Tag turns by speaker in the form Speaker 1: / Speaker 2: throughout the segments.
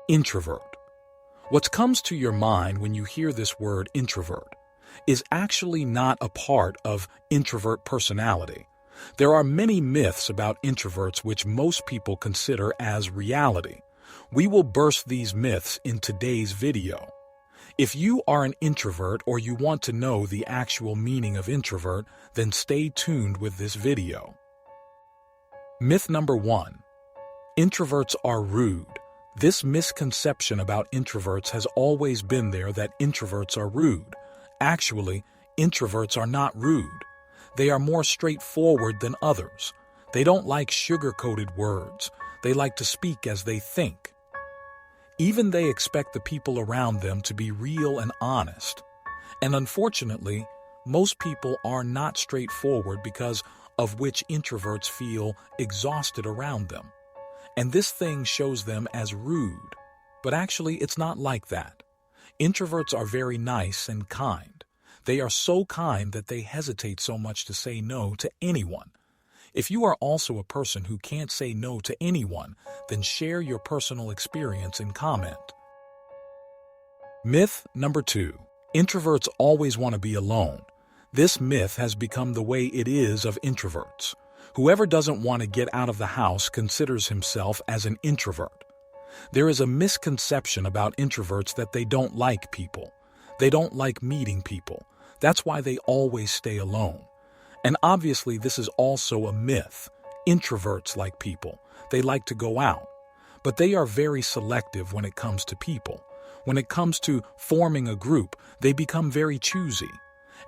Speaker 1: Introvert. What comes to your mind when you hear this word introvert is actually not a part of introvert personality. There are many myths about introverts which most people consider as reality. We will burst these myths in today's video. If you are an introvert or you want to know the actual meaning of introvert, then stay tuned with this video. Myth number 1. Introverts are rude. This misconception about introverts has always been there, that introverts are rude. Actually, introverts are not rude. They are more straightforward than others. They don't like sugar-coated words. They like to speak as they think. Even they expect the people around them to be real and honest. And unfortunately, most people are not straightforward, because of which introverts feel exhausted around them. And this thing shows them as rude. But actually, it's not like that. Introverts are very nice and kind. They are so kind that they hesitate so much to say no to anyone. If you are also a person who can't say no to anyone, then share your personal experience in comment. Myth number 2. Introverts always want to be alone. This myth has become the way it is of introverts. Whoever doesn't want to get out of the house considers himself as an introvert. There is a misconception about introverts that they don't like people. They don't like meeting people. That's why they always stay alone. And obviously this is also a myth. Introverts like people. They like to go out. But they are very selective when it comes to people. When it comes to forming a group, they become very choosy.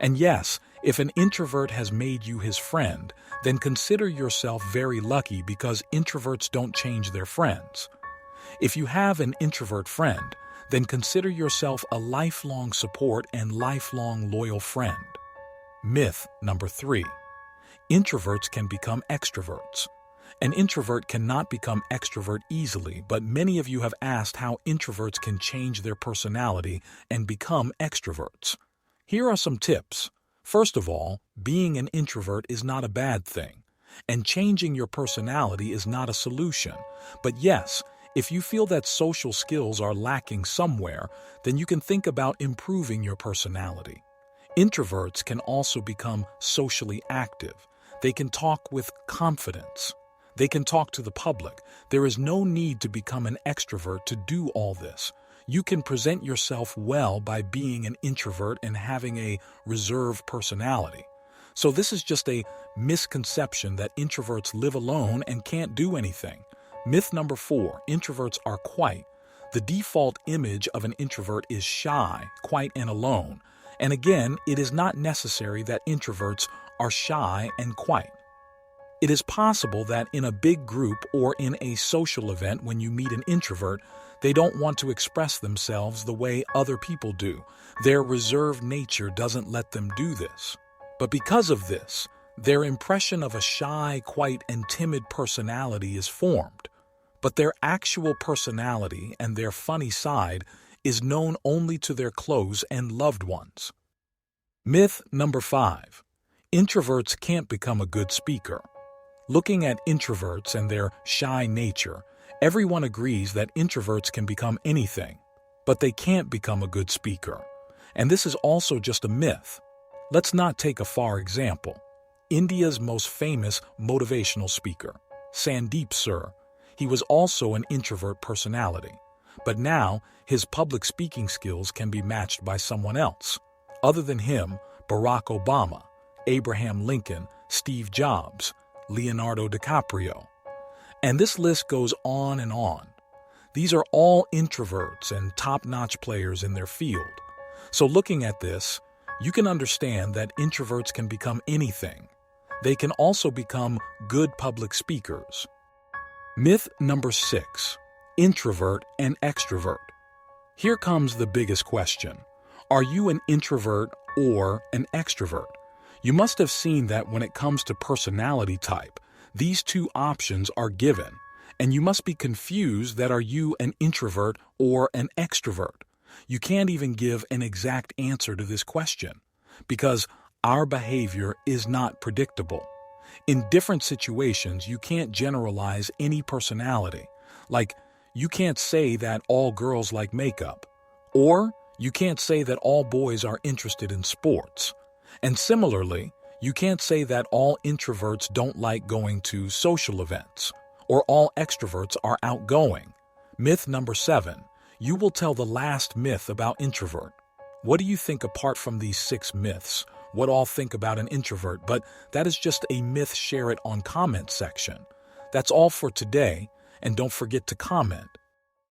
Speaker 1: And yes, if an introvert has made you his friend, then consider yourself very lucky, because introverts don't change their friends. If you have an introvert friend, then consider yourself a lifelong support and lifelong loyal friend. Myth number 3. Introverts can become extroverts. An introvert cannot become extrovert easily, but many of you have asked how introverts can change their personality and become extroverts. Here are some tips. First of all, being an introvert is not a bad thing, and changing your personality is not a solution. But yes, if you feel that social skills are lacking somewhere, then you can think about improving your personality. Introverts can also become socially active. They can talk with confidence. They can talk to the public. There is no need to become an extrovert to do all this. You can present yourself well by being an introvert and having a reserved personality. So this is just a misconception that introverts live alone and can't do anything. Myth number 4. Introverts are quiet. The default image of an introvert is shy, quiet, and alone. And again, it is not necessary that introverts are shy and quiet. It is possible that in a big group or in a social event, when you meet an introvert, they don't want to express themselves the way other people do. Their reserved nature doesn't let them do this. But because of this, their impression of a shy, quiet, and timid personality is formed. But their actual personality and their funny side is known only to their close and loved ones. Myth number 5. Introverts can't become a good speaker. Looking at introverts and their shy nature, everyone agrees that introverts can become anything, but they can't become a good speaker. And this is also just a myth. Let's not take a far example. India's most famous motivational speaker, Sandeep Sir. He was also an introvert personality, but now his public speaking skills can be matched by someone else. Other than him, Barack Obama, Abraham Lincoln, Steve Jobs, Leonardo DiCaprio. And this list goes on and on. These are all introverts and top-notch players in their field. So looking at this, you can understand that introverts can become anything. They can also become good public speakers. Myth number 6. Introvert and extrovert. Here comes the biggest question. Are you an introvert or an extrovert? You must have seen that when it comes to personality type, these two options are given, and you must be confused that are you an introvert or an extrovert? You can't even give an exact answer to this question, because our behavior is not predictable. In different situations, you can't generalize any personality. Like, you can't say that all girls like makeup. Or you can't say that all boys are interested in sports. And similarly, you can't say that all introverts don't like going to social events, or all extroverts are outgoing. Myth number 7. You will tell the last myth about introvert. What do you think apart from these 6 myths? What all think about an introvert? But that is just a myth. Share it on comment section. That's all for today, and don't forget to comment.